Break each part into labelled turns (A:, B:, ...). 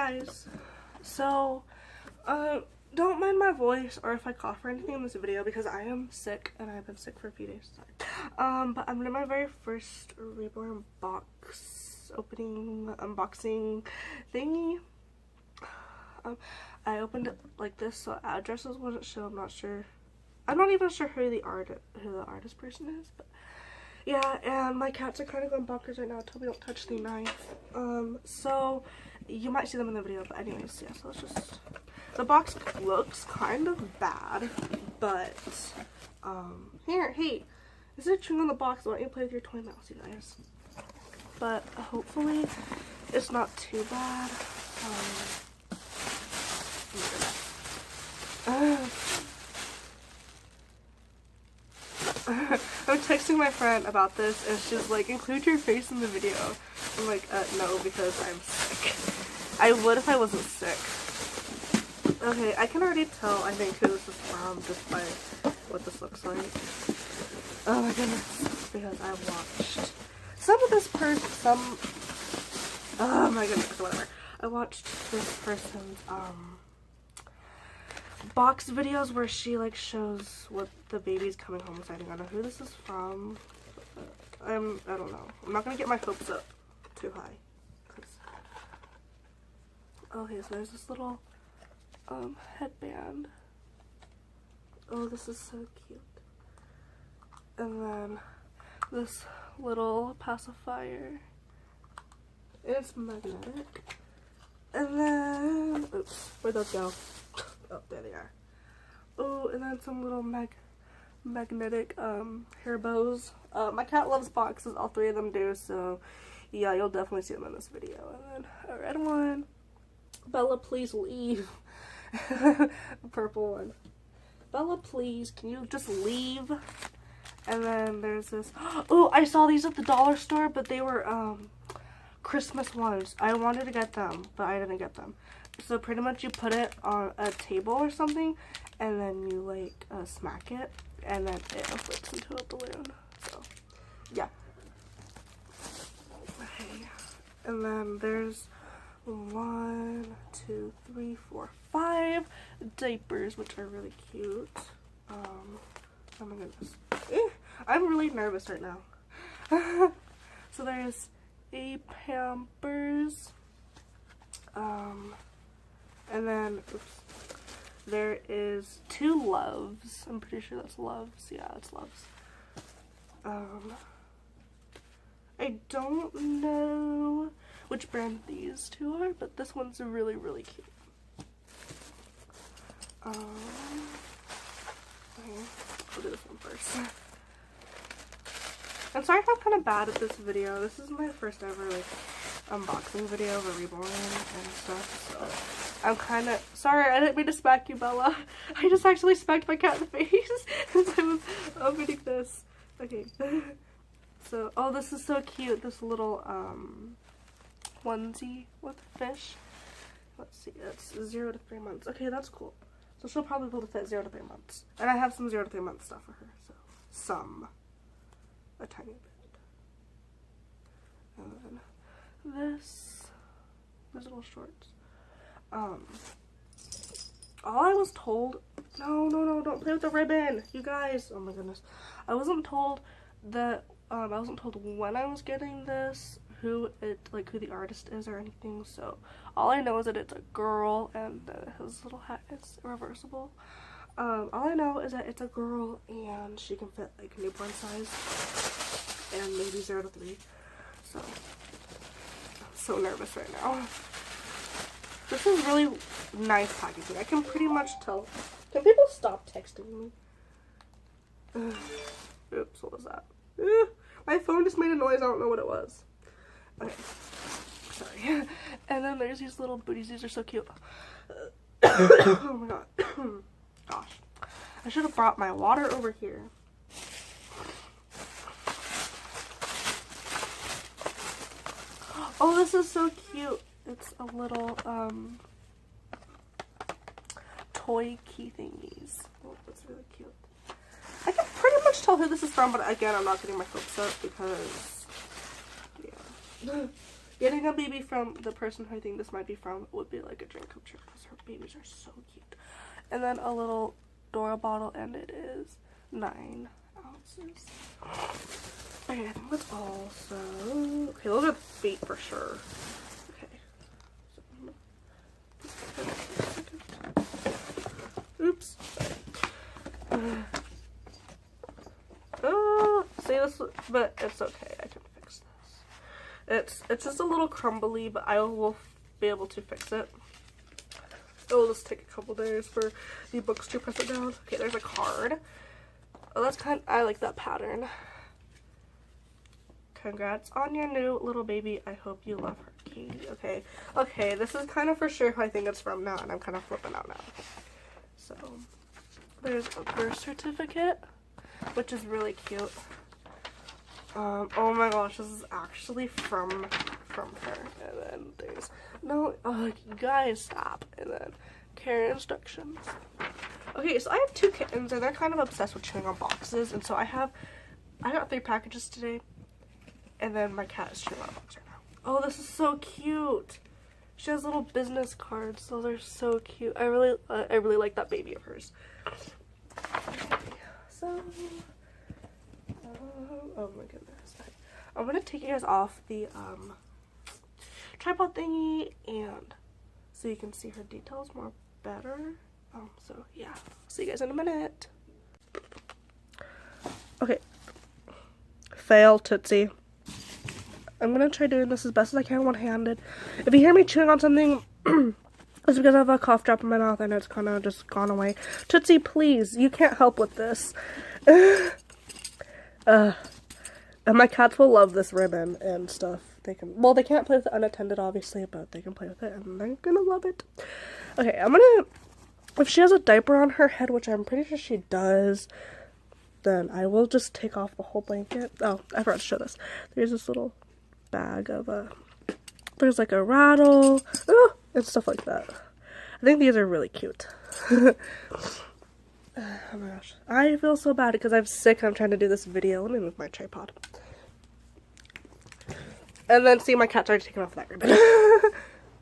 A: guys, so don't mind my voice or if I cough or anything in this video because I am sick and I've been sick for a few days. Sorry. But I'm doing my very first Reborn box opening unboxing thingy. I opened it like this so addresses wouldn't show. I'm not even sure who the artist person is, but yeah, and my cats are kind of going bonkers right now. Told me don't touch the knife. So you might see them in the video, but anyways, yeah, so let's just, the box looks kind of bad, but here, hey, is there chewing on the box? Why don't you play with your toy mouse, you guys? But hopefully it's not too bad. I'm texting my friend about this and she's like, include your face in the video. I'm like, no, because I'm sick. I would if I wasn't sick. Okay, I can already tell, I think, who this is from just by what this looks like. Oh my goodness, because I watched some of this person, oh my goodness, whatever. I watched this person's, box videos where she like shows what the baby's coming home exciting. I don't know who this is from. I don't know. I'm not gonna get my hopes up too high. Okay, so there's this little headband. Oh, this is so cute. And then this little pacifier. It's magnetic. And then, oops, where'd those go? Oh, there they are. Oh, and then some little magnetic hair bows. My cat loves boxes, all three of them do, so yeah, you'll definitely see them in this video. And then a red one. Bella, please leave. Purple one. Bella, please, can you just leave? And then there's this. Oh, I saw these at the dollar store, but they were Christmas ones. I wanted to get them, but I didn't get them. So pretty much you put it on a table or something, and then you like smack it, and then it flips into a balloon. So yeah. Okay. And then there's 1, 2, 3, 4, 5 diapers, which are really cute. Oh my goodness. I'm really nervous right now. So there's a Pampers. And then, oops, there is 2 Loves. I'm pretty sure that's Loves. Yeah, it's Loves. I don't know which brand these 2 are, but this one's really, really cute. Okay, I'll do this one first. I'm sorry if I'm kind of bad at this video. This is my first ever, like, unboxing video of a Reborn and stuff, so I'm kind of sorry. I didn't mean to smack you, Bella. I just actually smacked my cat in the face as I was opening this. Okay. So, oh, this is so cute. This little onesie with fish. Let's see, that's 0 to 3 months. Okay, that's cool. So she'll probably be able to fit 0 to 3 months. And I have some 0 to 3 month stuff for her, so a tiny bit. And then these little shorts. All I was told, no, don't play with the ribbon, you guys. Oh my goodness. I wasn't told that, I wasn't told when I was getting this, who the artist is or anything, so all I know is that it's a girl and that his little hat is reversible. All I know is that it's a girl and she can fit like newborn size and maybe 0 to 3, so I'm so nervous right now. This is really nice packaging. I can pretty much tell. Can people stop texting me? Oops, what was that? My phone just made a noise. I don't know what it was. Okay. Sorry. And then there's these little booties. These are so cute. Oh my god. Gosh. I should have brought my water over here. Oh, this is so cute. It's a little toy key thingies. Oh, that's really cute. I can pretty much tell who this is from, but again, I'm not getting my hopes up because, yeah. Getting a baby from the person who I think this might be from would be like a dream come true because her babies are so cute. And then a little Dora bottle, and it is 9 ounces. Okay, I think that's all. So, okay, those are the feet for sure. Oops. See this, but it's okay. I can fix this. It's just a little crumbly, but I will be able to fix it. It will just take a couple days for the books to press it down. Okay, there's a card. Oh, that's I like that pattern. Congrats on your new little baby. I hope you love her, Katie. Okay. Okay, this is kind of for sure who I think it's from now, and I'm kind of flipping out now. So, there's a birth certificate, which is really cute. Oh my gosh, this is actually from her. And then there's guys, stop. And then care instructions. Okay, so I have 2 kittens, and they're kind of obsessed with chewing on boxes, and so I got 3 packages today, and then my cat is chewing on a box right now. Oh, this is so cute. She has little business cards. Those are so cute. I really like that baby of hers. Okay, so, oh my goodness. Okay. I'm gonna take you guys off the tripod thingy, and so you can see her details more better. So yeah, see you guys in a minute. Okay. Fail, Tootsie. I'm gonna try doing this as best as I can one-handed. If you hear me chewing on something, it's because I have a cough drop in my mouth and it's kind of just gone away. Tootsie, please, you can't help with this. And my cats will love this ribbon and stuff. They can't play with it unattended, obviously, but they can play with it and they're gonna love it. Okay, if she has a diaper on her head, which I'm pretty sure she does, then I will just take off the whole blanket. Oh, I forgot to show this. There's this little bag of there's like a rattle and stuff like that. I think these are really cute. Oh my gosh, I feel so bad because I'm sick. I'm trying to do this video. Let me move my tripod. And then see, my cat's already taken off that ribbon.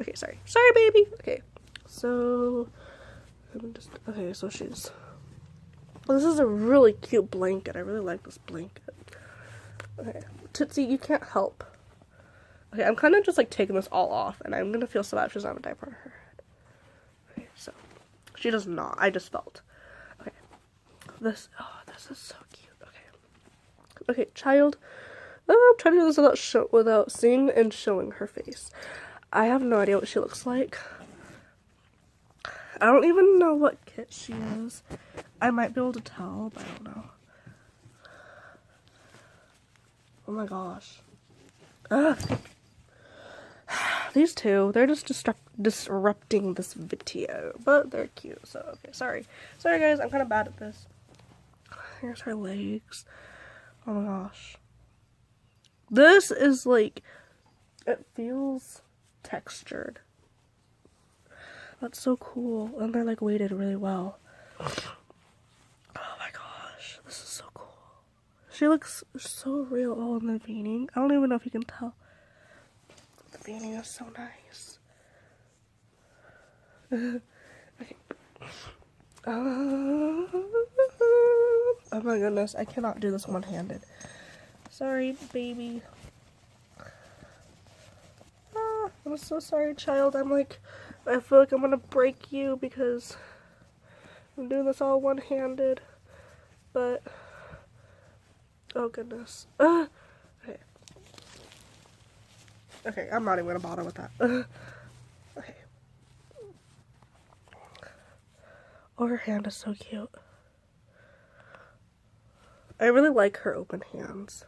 A: Okay, sorry, baby. Okay, so so she's, well, this is a really cute blanket. I really like this blanket. Okay, Tootsie, you can't help. Okay, I'm kind of just like taking this all off, and I'm gonna feel so bad if she doesn't have a diaper on her head. Okay, so she does not. I just felt. Okay, this is so cute. Okay, child. I'm trying to do this without seeing and showing her face. I have no idea what she looks like. I don't even know what kit she is. I might be able to tell, but I don't know. Oh my gosh. These two, they're just disrupting this video, but they're cute, so okay, sorry guys, I'm kind of bad at this. Here's her legs. Oh my gosh. This is like, it feels textured. That's so cool, and they're like weighted really well. Oh my gosh, this is so cool. She looks so real. Oh, and the veining, I don't even know if you can tell. The veining is so nice. Okay. Oh my goodness, I cannot do this one-handed. Sorry, baby. I'm so sorry, child. I feel like I'm gonna break you because I'm doing this all one-handed. But, oh goodness. Okay. Okay, I'm not even gonna bother with that. Okay. Oh, her hand is so cute. I really like her open hands.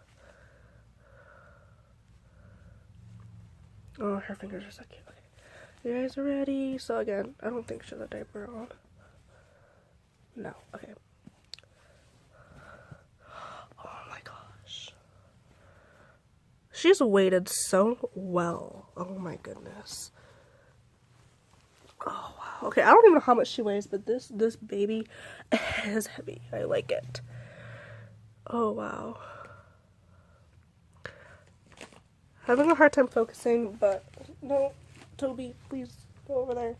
A: Oh, her fingers are so cute. Okay. You guys are ready? So again, I don't think she has a diaper on. No. Okay. Oh my gosh. She's weighted so well. Oh my goodness. Oh wow. Okay, I don't even know how much she weighs, but this baby is heavy. I like it. Oh wow. Having a hard time focusing, but no, Toby, please go over there.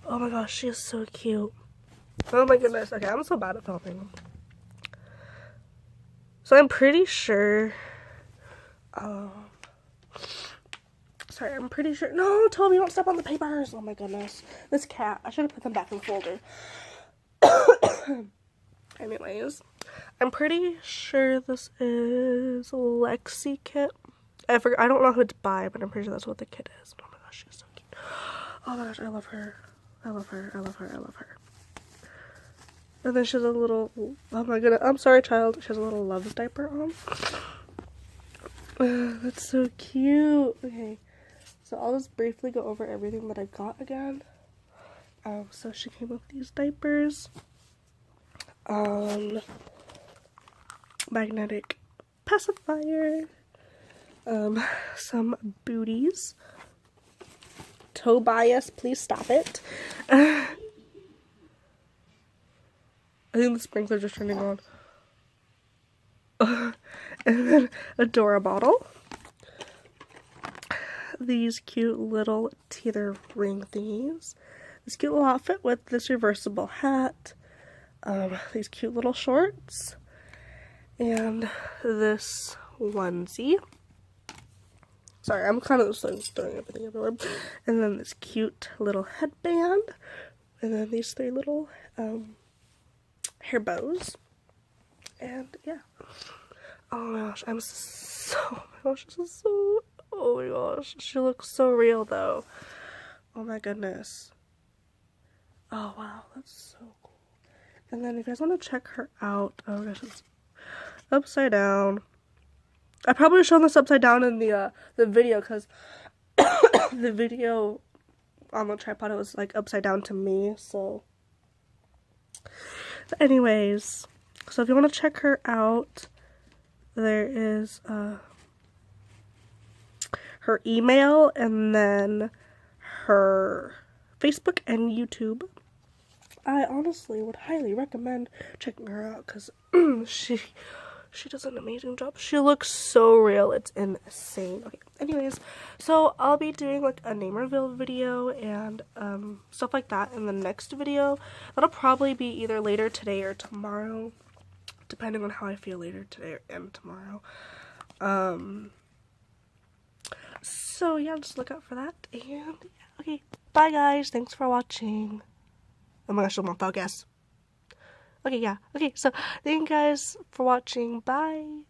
A: Oh my gosh, she is so cute. Oh my goodness. Okay, I'm so bad at filming. So I'm pretty sure, sorry, I'm pretty sure, no, Toby, don't step on the papers. Oh my goodness. This cat, I should have put them back in the folder. Anyways, I'm pretty sure this is Lexi Kit. I don't know who it's by, but I'm pretty sure that's what the kit is. Oh my gosh, she's so cute. Oh my gosh, I love her. I love her. I love her. I love her. And then she has a little, oh my goodness, I'm sorry, child. She has a little Love's diaper on. That's so cute. Okay, so I'll just briefly go over everything that I got again. So she came with these diapers. Magnetic pacifier. Some booties. Tobias, please stop it. I think the sprinklers are turning on. And then a Dora bottle. These cute little teeter ring thingies. This cute little outfit with this reversible hat. These cute little shorts. And this onesie. Sorry, I'm kind of just like throwing everything everywhere. And then this cute little headband. And then these 3 little hair bows. And yeah. Oh my gosh, oh my gosh, this is so, oh my gosh. She looks so real though. Oh my goodness. Oh wow, that's so cool. And then if you guys want to check her out, oh gosh, it's upside down. I probably shown this upside down in the video because the video on the tripod, it was like upside down to me, so. But anyways, so if you want to check her out, there is her email and then her Facebook and YouTube. I honestly would highly recommend checking her out because she does an amazing job. She looks so real. It's insane. Okay, anyways, so I'll be doing like a name reveal video and stuff like that in the next video. That'll probably be either later today or tomorrow, depending on how I feel later today and tomorrow. So yeah, just look out for that. And yeah, okay, bye guys. Thanks for watching. Oh my gosh, I'm on podcast. Okay, yeah. Okay, so thank you guys for watching. Bye.